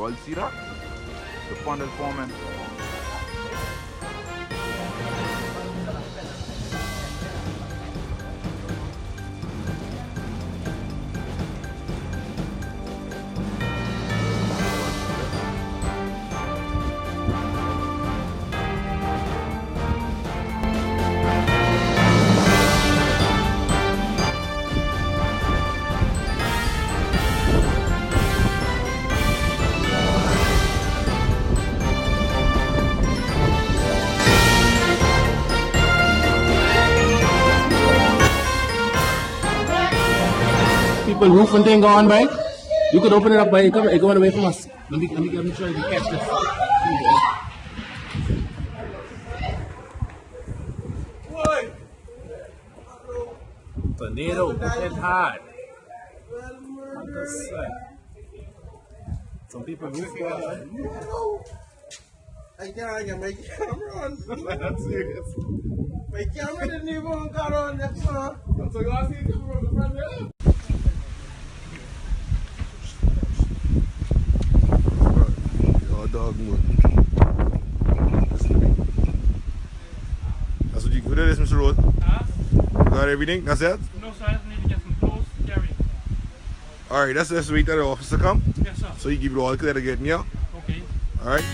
You all see that? The funnel forming. People roof and thing go on by. You could open it up by going away from us. Let me try to catch this. Tornado, hit hard. Some people roof go on. I can't get my camera on. That's serious. My camera didn't even got on that far. So you want to see the camera from the front there? Dog mode. That's what you do this, Mr. Rose? Huh? You got everything? That's it? No, sir, I just need to get some clothes to carry. Alright, that's the wait that the officer come. Yes, sir. So you give it all clear to get me out. Okay. Alright?